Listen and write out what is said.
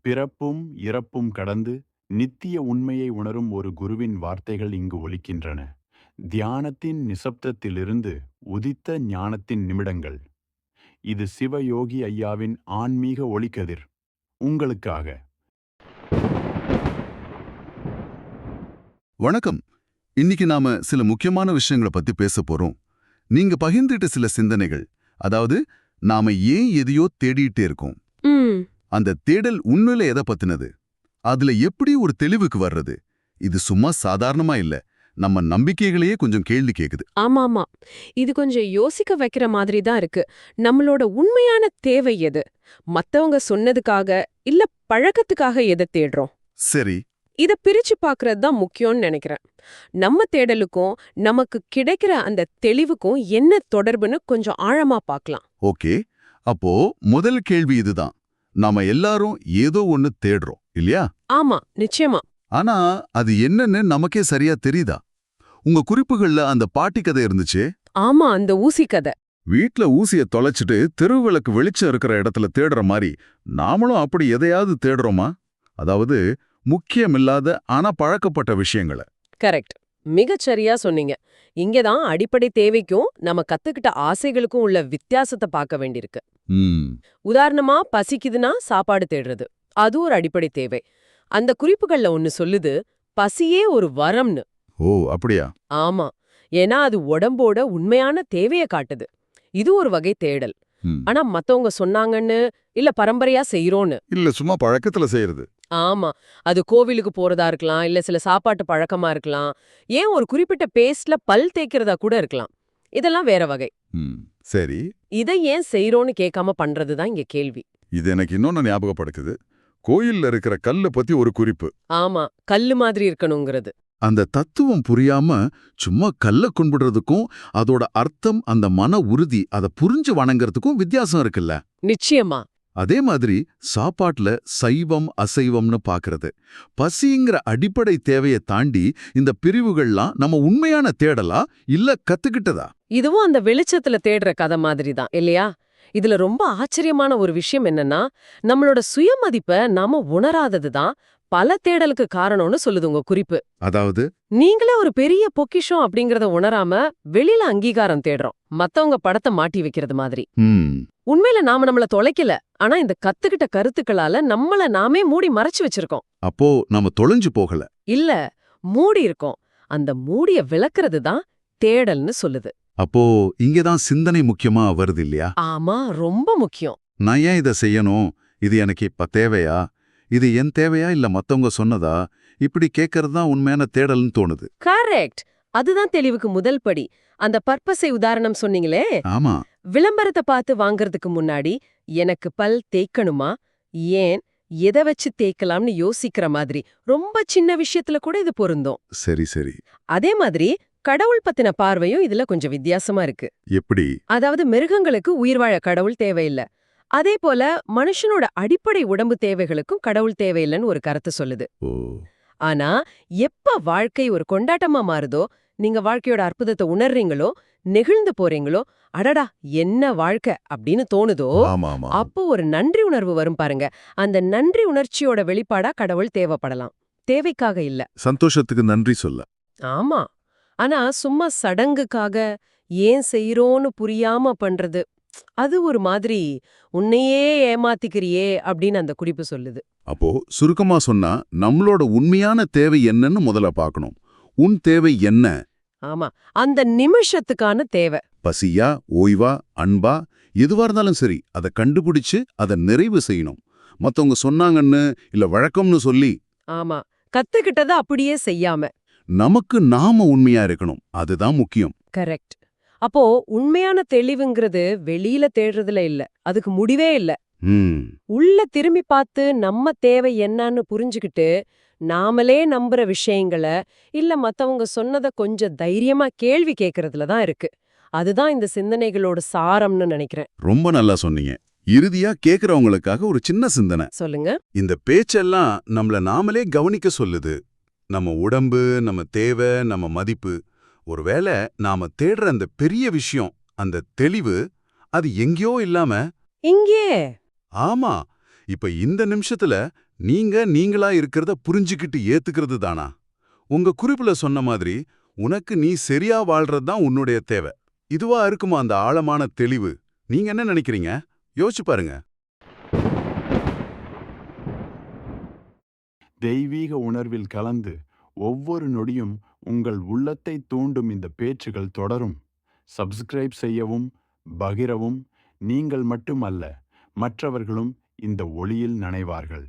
பிறப்பும் இறப்பும் கடந்து நித்திய உண்மையை உணரும் ஒரு குருவின் வார்த்தைகள் இங்கு ஒலிக்கின்றன. தியானத்தின் நிசப்தத்திலிருந்து உதித்த ஞானத்தின் நிமிடங்கள். இது சிவயோகி ஐயாவின் ஆன்மீக ஒளிக்கதிர் உங்களுக்காக. வணக்கம். இன்னைக்கு நாம சில முக்கியமான விஷயங்களை பத்தி பேச போறோம். நீங்க பகிர்ந்துட்ட சில சிந்தனைகள், அதாவது நாம ஏன் எதையோ தேடிட்டே இருக்கோம், அந்த தேடல் உண்மையில எதை பத்தினது, அதுல எப்படி ஒரு தெளிவுக்கு வர்றது, இது சும்மா சாதாரணமா இல்ல, நம்ம நம்பிக்கைகளையே கொஞ்சம் கேள்வி கேக்குது. ஆமாமா, இது கொஞ்சம் யோசிக்க வைக்கிற மாதிரி தான் இருக்கு. நம்மளோட உண்மையான தேவை எது? மத்தவங்க சொன்னதுக்காக இல்ல பழக்கத்துக்காக எதை தேடுறோம்? சரி, இத பிரிச்சு பாக்குறது தான் முக்கியம்னு நினைக்கிறேன். நம்ம தேடலுக்கும் நமக்கு கிடைக்கிற அந்த தெளிவுக்கும் என்ன தொடர்புன்னு கொஞ்சம் ஆழமா பார்க்கலாம். ஓகே. அப்போ முதல் கேள்வி இதுதான். நாம எல்லாரும் ஏதோ ஒன்னு தேடுறோம் இல்லையா? ஆமா, நிச்சயமா. ஆனா அது என்னன்னு நமக்கே சரியா தெரியுதா? உங்க குறிப்புகள்ல அந்த பாட்டி கதை இருந்துச்சே. ஆமா, அந்த ஊசி கதை. வீட்ல ஊசிய தொலைச்சிட்டு தெருவிளக்கு வெளிச்சம் இருக்கிற இடத்துல தேடுற மாதிரி நாமளும் அப்படி எதையாவது தேடுறோமா? அதாவது முக்கியமில்லாத ஆனா பழக்கப்பட்ட விஷயங்களை. கரெக்ட். மிகச்சரியா சொன்னீங்க. இங்கதான் அடிப்படை தேவைக்கும் நம்ம கத்துக்கிட்ட ஆசைகளுக்கும் உள்ள வித்தியாசத்தை பார்க்க வேண்டியிருக்கு. உதாரணமா, பசிக்குதுன்னா சாப்பாடு தேடுறது, அது ஒரு அடிப்படை தேவை. அந்த குறிப்புகள்ல ஒன்னு சொல்லுது, பசியே ஒரு வரம்னு. ஓ, அப்படியா? ஆமா, ஏன்னா அது உடம்போட உண்மையான தேவைய காட்டுது. இது ஒரு வகை தேடல். ஆனா மத்தவங்க சொன்னாங்கன்னு இல்ல பரம்பரையா செய்யறோன்னு இல்ல, சும்மா பழக்கத்துல செய்யறது. ஆமா, அது கோவிலுக்கு போறதா இருக்கலாம், இல்ல சில சாப்பாட்டு பழக்கமா இருக்கலாம், ஏன் ஒரு குறிப்பிட்ட பேஸ்ட்ல பல் தேய்க்கிறதா கூட இருக்கலாம். இதெல்லாம் வேற வகை. சரி, இதை ஏன் செய்யறோன்னு கேட்காம பண்றதுதான் இங்க கேள்வி. இது எனக்கு இன்னொன்னு ஞாபகப்படுத்துது. கோயில்ல இருக்கிற கல்ல பத்தி ஒரு குறிப்பு. ஆமா, கல்லு மாதிரி இருக்கணுங்கிறது. அந்த தத்துவம் புரியாம சும்மா கல்ல கும்பிடுறதுக்கும் அதோட அர்த்தம், அந்த மன உறுதி, அதை புரிஞ்சு வணங்குறதுக்கும் வித்தியாசம் இருக்குல்ல? நிச்சயமா. அதே மாதிரி சாப்பாட்டுல சைவம் அசைவம்னு பாக்குறது, பசிங்கிற அடிப்படை தேவையை தாண்டி இந்த பிரிவுகள்லாம் நம்ம உண்மையான தேடலா இல்ல கத்துக்கிட்டதா? இதுவும் அந்த வெளிச்சத்துல தேடுற கதை மாதிரி தான் இல்லையா? இதுல ரொம்ப ஆச்சரியமான ஒரு விஷயம் என்னன்னா, நம்மளோட சுயமதிப்பை நாம உணராததுதான் பல தேடலுக்கு காரணம்னு சொல்லுது உங்க குறிப்பு. அதாவது நீங்களே ஒரு பெரிய பொக்கிஷம் அப்படிங்கறத உணராம வெளியில அங்கீகாரம் தேடுறோம், மத்தவங்க படத்தை மாட்டி வைக்கிறது மாதிரி. உண்மையில நாம நம்மள தொலைக்கல, ஆனா இந்த கத்துக்கிட்ட கருத்துக்களால நம்மள நாமே மூடி மறைச்சு வச்சிருக்கோம். அப்போ நாம தொலைஞ்சு போகல, இல்ல, மூடி இருக்கோம். அந்த மூடிய விளக்குறது தான் தேடல்னு சொல்லுது. அப்போ இங்கதான் சிந்தனை முக்கியமா வருது இல்லையா? ஆமா, ரொம்ப முக்கியம். நான் ஏன் இதை செய்யணும், இது எனக்கு இப்ப தேவையா, இது என் தேவையா இல்ல மத்தவங்க சொன்னதா, இப்படி கேட்கறது தான் உண்மையான தேடல்னு தோணுது. கரெக்ட். அதுதான் தெளிவுக்கு முதல் படி. அந்த பர்பஸை உதாரணம் சொன்னீங்களே. ஆமா, விளம்பரத்தை பார்த்து வாங்கறதுக்கு முன்னாடி எனக்கு பல் தேய்க்கணுமா, ஏன், எதை வச்சு தேய்க்கலாம்னு யோசிக்கிற மாதிரி ரொம்ப சின்ன விஷயத்துல கூட இது பொருந்தும். சரி சரி. அதே மாதிரி கடவுள் பத்தின பார்வையும் இதுல கொஞ்சம் வித்தியாசமா இருக்கு. எப்படி? அதாவது மிருகங்களுக்கு உயிர் வாழ கடவுள் தேவையில்லை, அதே போல மனுஷனோட அடிப்படை உடம்பு தேவைகளுக்கும் கடவுள் தேவையில்லைன்னு ஒரு கருத்து சொல்லுது. ஆனா எப்ப வாழ்க்கை ஒரு கொண்டாட்டமா மாறுதோ, நீங்க வாழ்க்கையோட அற்புதத்தை உணர்றீங்களோ, நெகிழ்ந்து போறீங்களோ, அடடா என்ன வாழ்க்கை அப்படின்னு தோணுதோ, அப்போ ஒரு நன்றி உணர்வு வரும் பாருங்க. அந்த நன்றி உணர்ச்சியோட வெளிப்பாடா கடவுள் தேவைப்படலாம், தேவைக்காக இல்ல. சந்தோஷத்துக்கு நன்றி சொல்ல. ஆமா, ஆனா சும்மா சடங்குக்காக ஏன் செய்யறோன்னு புரியாம பண்றது, அது ஒரு மாதிரி உன்னையே ஏமாத்திக்கிறியே அப்படின்னு அந்த குறிப்பு சொல்லுது. அப்போ சுருக்கமா சொன்னா, நம்மளோட உண்மையான தேவை என்னன்னு முதல்ல பார்க்கணும். உன் தேவை என்ன? ஆமா, அந்த நிமிஷத்துக்கான தேவை. பசியா, ஓய்வா, அன்பா, எதுவா இருந்தாலும் சரி, அதை கண்டுபிடிச்சு அதை நிறைவு செய்யணும். மத்தவங்க சொன்னாங்கன்னு இல்ல வழக்கம்னு சொல்லி. ஆமா, கத்துக்கிட்டதை அப்படியே செய்யாம நமக்கு நாம உண்மையா இருக்கணும், அதுதான் முக்கியம். கரெக்ட். அப்போ உண்மையான தெளிவுங்கிறது வெளியில தேடுறதுல இல்ல, அதுக்கு முடிவே இல்ல. உள்ள திரும்பி பார்த்து நம்ம தேவை என்னன்னு புரிஞ்சுக்கிட்டு நாமளே நம்புற விஷயங்களை இல்ல மத்தவங்க சொன்னதை கொஞ்சம் தைரியமா கேள்வி கேட்கறதுல தான் இருக்கு. அதுதான் இந்த சிந்தனைகளோட சாரம்னு நினைக்கிறேன். ரொம்ப நல்லா சொன்னீங்க. இறுதியா கேக்குறவங்களுக்காக ஒரு சின்ன சிந்தனை. சொல்லுங்க. இந்த பேச்செல்லாம் நம்மள நாமளே கவனிக்க சொல்லுது. நம்ம உடம்பு, நம்ம தேவை, நம்ம மதிப்பு. ஒருவேளை நாம தேடுற அந்த பெரிய விஷயம், அந்த தெளிவு, அது எங்கேயோ இல்லாம இங்கே. ஆமா, இப்ப இந்த நிமிஷத்துல நீங்களா இருக்கிறத புரிஞ்சுக்கிட்டு ஏத்துக்கிறது தானா? உங்க குறிப்புல சொன்ன மாதிரி உனக்கு நீ சரியா வாழ்றது தான் உன்னுடைய தேவை. இதுவா இருக்குமா அந்த ஆழமான தெளிவு? நீங்க என்ன நினைக்கிறீங்க? யோசிச்சு பாருங்க. தெய்வீக உணர்வில் கலந்து ஒவ்வொரு நொடியும் உங்கள் உள்ளத்தை தூண்டும் இந்த பேச்சுகள் தொடரும். சப்ஸ்கிரைப் செய்யவும், பகிரவும். நீங்கள் மட்டுமல்ல, மற்றவர்களும் இந்த ஒளியில் நனைவார்கள்.